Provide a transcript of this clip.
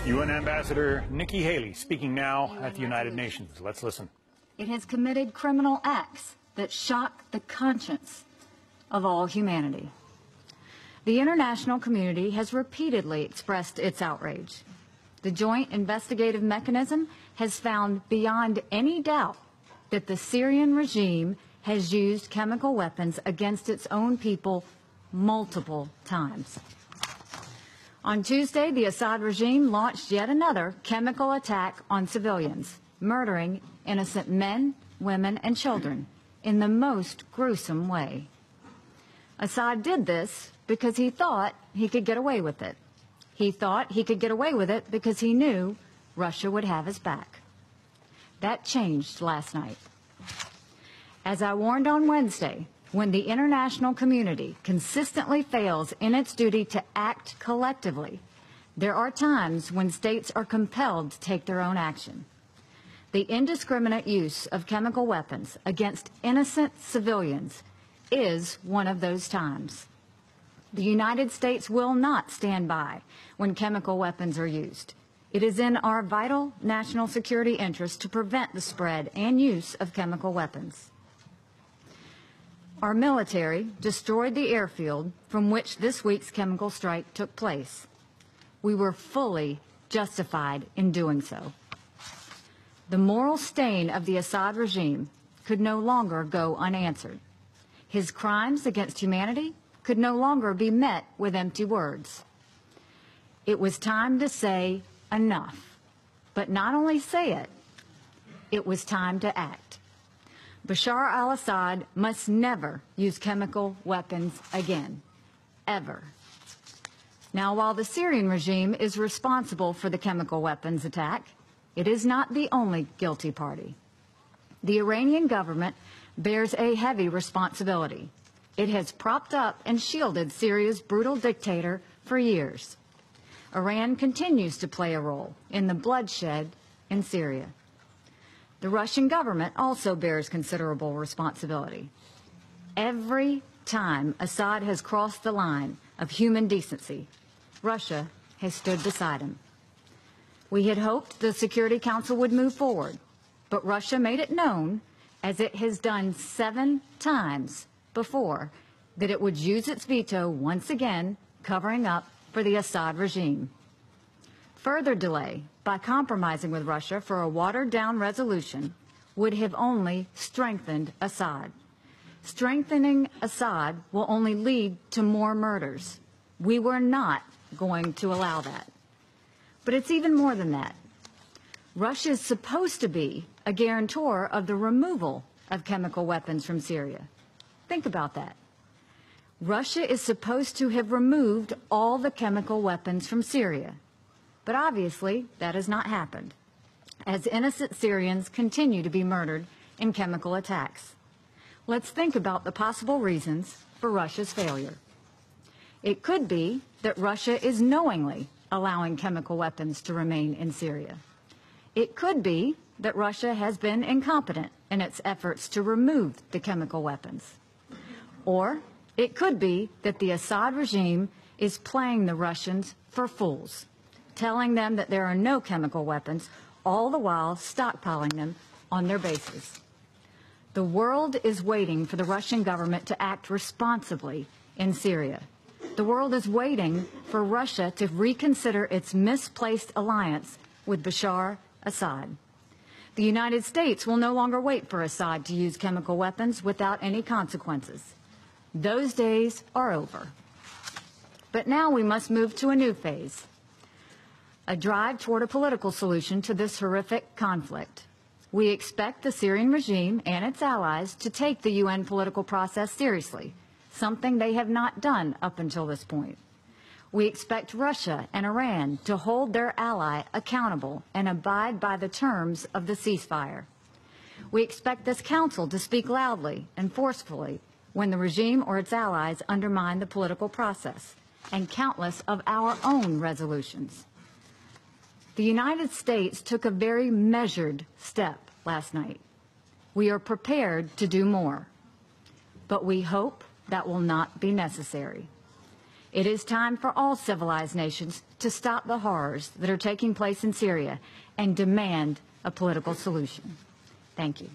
UN Ambassador Nikki Haley speaking now at the United Nations. Let's listen. It has committed criminal acts that shock the conscience of all humanity. The international community has repeatedly expressed its outrage. The Joint Investigative Mechanism has found beyond any doubt that the Syrian regime has used chemical weapons against its own people multiple times. On Tuesday, the Assad regime launched yet another chemical attack on civilians, murdering innocent men, women, and children in the most gruesome way. Assad did this because he thought he could get away with it. He thought he could get away with it because he knew Russia would have his back. That changed last night. As I warned on Wednesday, when the international community consistently fails in its duty to act collectively, there are times when states are compelled to take their own action. The indiscriminate use of chemical weapons against innocent civilians is one of those times. The United States will not stand by when chemical weapons are used. It is in our vital national security interest to prevent the spread and use of chemical weapons. Our military destroyed the airfield from which this week's chemical strike took place. We were fully justified in doing so. The moral stain of the Assad regime could no longer go unanswered. His crimes against humanity could no longer be met with empty words. It was time to say enough, but not only say it, it was time to act. Bashar al-Assad must never use chemical weapons again, ever. Now, while the Syrian regime is responsible for the chemical weapons attack, it is not the only guilty party. The Iranian government bears a heavy responsibility. It has propped up and shielded Syria's brutal dictator for years. Iran continues to play a role in the bloodshed in Syria. The Russian government also bears considerable responsibility. Every time Assad has crossed the line of human decency, Russia has stood beside him. We had hoped the Security Council would move forward, but Russia made it known, as it has done 7 times before, that it would use its veto once again, covering up for the Assad regime. Further delay by compromising with Russia for a watered-down resolution would have only strengthened Assad. Strengthening Assad will only lead to more murders. We were not going to allow that. But it's even more than that. Russia is supposed to be a guarantor of the removal of chemical weapons from Syria. Think about that. Russia is supposed to have removed all the chemical weapons from Syria. But obviously, that has not happened, as innocent Syrians continue to be murdered in chemical attacks. Let's think about the possible reasons for Russia's failure. It could be that Russia is knowingly allowing chemical weapons to remain in Syria. It could be that Russia has been incompetent in its efforts to remove the chemical weapons. Or it could be that the Assad regime is playing the Russians for fools, telling them that there are no chemical weapons, all the while stockpiling them on their bases. The world is waiting for the Russian government to act responsibly in Syria. The world is waiting for Russia to reconsider its misplaced alliance with Bashar Assad. The United States will no longer wait for Assad to use chemical weapons without any consequences. Those days are over. But now we must move to a new phase, a drive toward a political solution to this horrific conflict. We expect the Syrian regime and its allies to take the UN political process seriously, something they have not done up until this point. We expect Russia and Iran to hold their ally accountable and abide by the terms of the ceasefire. We expect this Council to speak loudly and forcefully when the regime or its allies undermine the political process, and countless of our own resolutions. The United States took a very measured step last night. We are prepared to do more, but we hope that will not be necessary. It is time for all civilized nations to stop the horrors that are taking place in Syria and demand a political solution. Thank you.